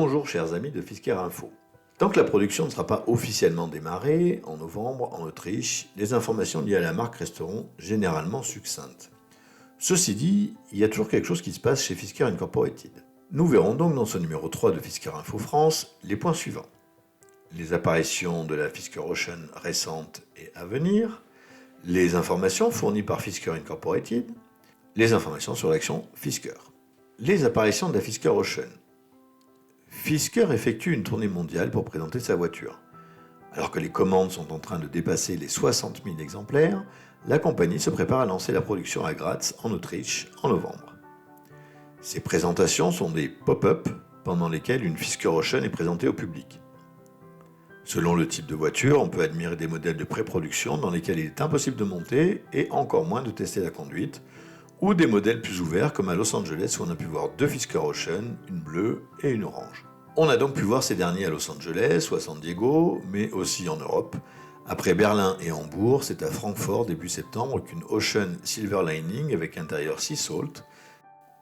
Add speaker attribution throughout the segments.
Speaker 1: Bonjour chers amis de Fisker Info. Tant que la production ne sera pas officiellement démarrée, en novembre, en Autriche, les informations liées à la marque resteront généralement succinctes. Ceci dit, il y a toujours quelque chose qui se passe chez Fisker Incorporated. Nous verrons donc dans ce numéro 3 de Fisker Info France les points suivants. Les apparitions de la Fisker Ocean récentes et à venir, les informations fournies par Fisker Incorporated, les informations sur l'action Fisker. Les apparitions de la Fisker Ocean. Fisker effectue une tournée mondiale pour présenter sa voiture. Alors que les commandes sont en train de dépasser les 60 000 exemplaires, la compagnie se prépare à lancer la production à Graz, en Autriche, en novembre. Ces présentations sont des pop-up pendant lesquels une Fisker Ocean est présentée au public. Selon le type de voiture, on peut admirer des modèles de pré-production dans lesquels il est impossible de monter et encore moins de tester la conduite, ou des modèles plus ouverts comme à Los Angeles où on a pu voir deux Fisker Ocean, une bleue et une orange. On a donc pu voir ces derniers à Los Angeles ou à San Diego, mais aussi en Europe. Après Berlin et Hambourg, c'est à Francfort début septembre qu'une Ocean Silver Lining avec intérieur Sea Salt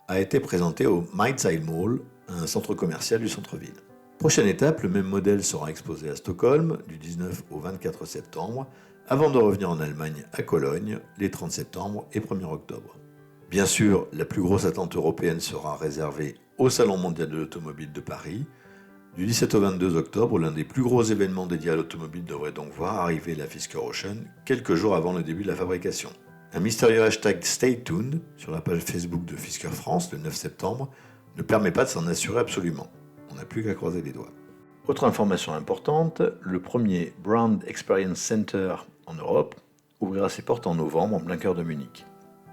Speaker 1: a été présentée au Midtside Mall, un centre commercial du centre-ville. Prochaine étape, le même modèle sera exposé à Stockholm du 19 au 24 septembre, avant de revenir en Allemagne à Cologne les 30 septembre et 1er octobre. Bien sûr, la plus grosse attente européenne sera réservée au Salon mondial de l'automobile de Paris. Du 17 au 22 octobre, l'un des plus gros événements dédiés à l'automobile devrait donc voir arriver la Fisker Ocean quelques jours avant le début de la fabrication. Un mystérieux hashtag Stay Tuned sur la page Facebook de Fisker France le 9 septembre ne permet pas de s'en assurer absolument. On n'a plus qu'à croiser les doigts. Autre information importante, le premier Brand Experience Center en Europe ouvrira ses portes en novembre en plein cœur de Munich.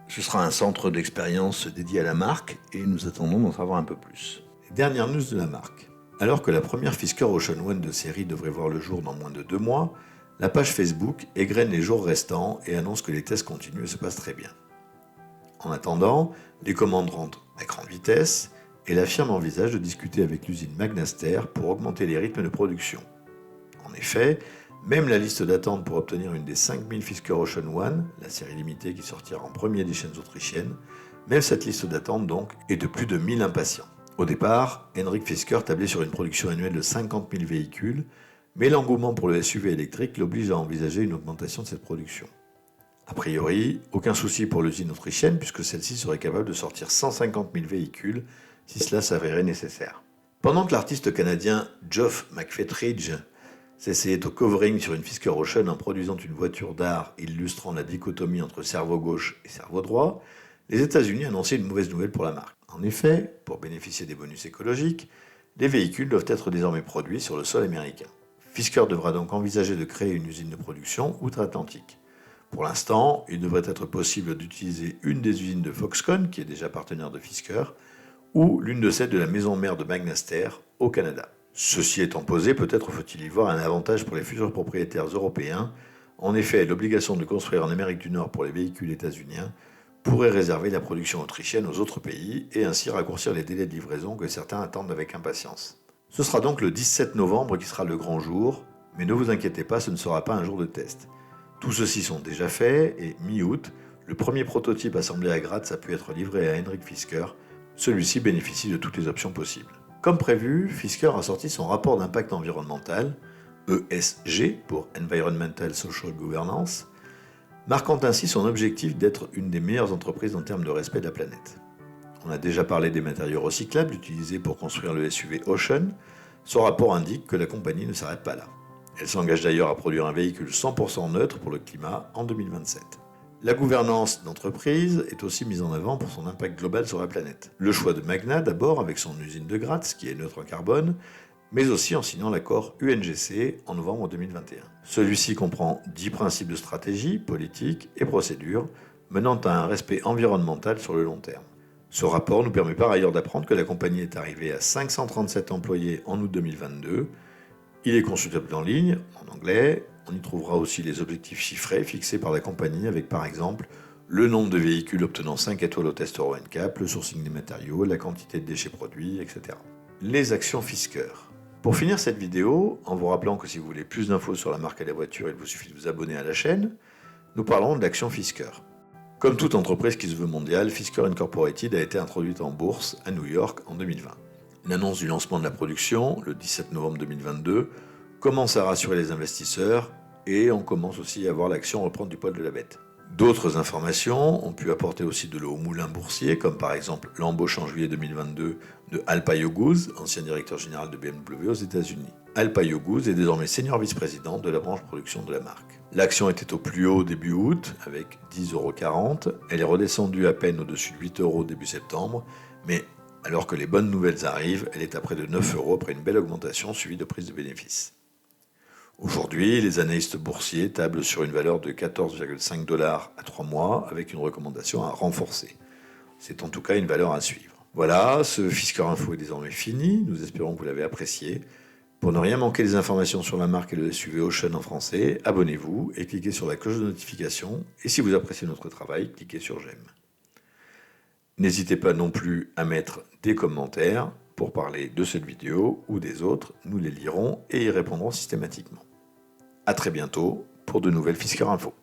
Speaker 1: Ce sera un centre d'expérience dédié à la marque et nous attendons d'en savoir un peu plus. Dernière news de la marque. Alors que la première Fisker Ocean One de série devrait voir le jour dans moins de 2 mois, la page Facebook égrène les jours restants et annonce que les tests continuent et se passent très bien. En attendant, les commandes rentrent à grande vitesse et la firme envisage de discuter avec l'usine Magnaster pour augmenter les rythmes de production. En effet, même la liste d'attente pour obtenir une des 5000 Fisker Ocean One, la série limitée qui sortira en premier des chaînes autrichiennes, même cette liste d'attente donc est de plus de 1000 impatients. Au départ, Henrik Fisker tablait sur une production annuelle de 50 000 véhicules, mais l'engouement pour le SUV électrique l'oblige à envisager une augmentation de cette production. A priori, aucun souci pour l'usine autrichienne puisque celle-ci serait capable de sortir 150 000 véhicules si cela s'avérait nécessaire. Pendant que l'artiste canadien Geoff McFetridge s'essayait au covering sur une Fisker Ocean en produisant une voiture d'art illustrant la dichotomie entre cerveau gauche et cerveau droit, les États-Unis annonçaient une mauvaise nouvelle pour la marque. En effet, pour bénéficier des bonus écologiques, les véhicules doivent être désormais produits sur le sol américain. Fisker devra donc envisager de créer une usine de production outre-Atlantique. Pour l'instant, il devrait être possible d'utiliser une des usines de Foxconn, qui est déjà partenaire de Fisker, ou l'une de celles de la maison mère de Magnaster au Canada. Ceci étant posé, peut-être faut-il y voir un avantage pour les futurs propriétaires européens. En effet, l'obligation de construire en Amérique du Nord pour les véhicules états-uniens pourrait réserver la production autrichienne aux autres pays et ainsi raccourcir les délais de livraison que certains attendent avec impatience. Ce sera donc le 17 novembre qui sera le grand jour, mais ne vous inquiétez pas, ce ne sera pas un jour de test. Tous ceux-ci sont déjà faits et mi-août, le premier prototype assemblé à Graz a pu être livré à Henrik Fisker. Celui-ci bénéficie de toutes les options possibles. Comme prévu, Fisker a sorti son rapport d'impact environnemental, ESG pour Environmental Social Governance, marquant ainsi son objectif d'être une des meilleures entreprises en termes de respect de la planète. On a déjà parlé des matériaux recyclables utilisés pour construire le SUV Ocean. Son rapport indique que la compagnie ne s'arrête pas là. Elle s'engage d'ailleurs à produire un véhicule 100% neutre pour le climat en 2027. La gouvernance d'entreprise est aussi mise en avant pour son impact global sur la planète. Le choix de Magna d'abord avec son usine de Graz qui est neutre en carbone, mais aussi en signant l'accord UNGC en novembre 2021. Celui-ci comprend 10 principes de stratégie, politique et procédures menant à un respect environnemental sur le long terme. Ce rapport nous permet par ailleurs d'apprendre que la compagnie est arrivée à 537 employés en août 2022. Il est consultable en ligne, en anglais. On y trouvera aussi les objectifs chiffrés fixés par la compagnie avec par exemple le nombre de véhicules obtenant 5 étoiles au test Euro NCAP, le sourcing des matériaux, la quantité de déchets produits, etc. Les actions Fisker. Pour finir cette vidéo, en vous rappelant que si vous voulez plus d'infos sur la marque et la voiture, il vous suffit de vous abonner à la chaîne, nous parlons de l'action Fisker. Comme toute entreprise qui se veut mondiale, Fisker Incorporated a été introduite en bourse à New York en 2020. L'annonce du lancement de la production, le 17 novembre 2022, commence à rassurer les investisseurs et on commence aussi à voir l'action reprendre du poil de la bête. D'autres informations ont pu apporter aussi de l'eau au moulin boursier, comme par exemple l'embauche en juillet 2022 de Alpa Yoguz, ancien directeur général de BMW aux États-Unis. Alpa Yoguz est désormais senior vice-président de la branche production de la marque. L'action était au plus haut début août, avec 10,40 €. Elle est redescendue à peine au-dessus de 8 € début septembre, mais alors que les bonnes nouvelles arrivent, elle est à près de 9 € après une belle augmentation suivie de prise de bénéfices. Aujourd'hui, les analystes boursiers tablent sur une valeur de 14,5 $ à 3 mois avec une recommandation à renforcer. C'est en tout cas une valeur à suivre. Voilà, ce Fisker Info est désormais fini. Nous espérons que vous l'avez apprécié. Pour ne rien manquer des informations sur la marque et le SUV Ocean en français, abonnez-vous et cliquez sur la cloche de notification. Et si vous appréciez notre travail, cliquez sur j'aime. N'hésitez pas non plus à mettre des commentaires pour parler de cette vidéo ou des autres. Nous les lirons et y répondrons systématiquement. A très bientôt pour de nouvelles Fisker Info.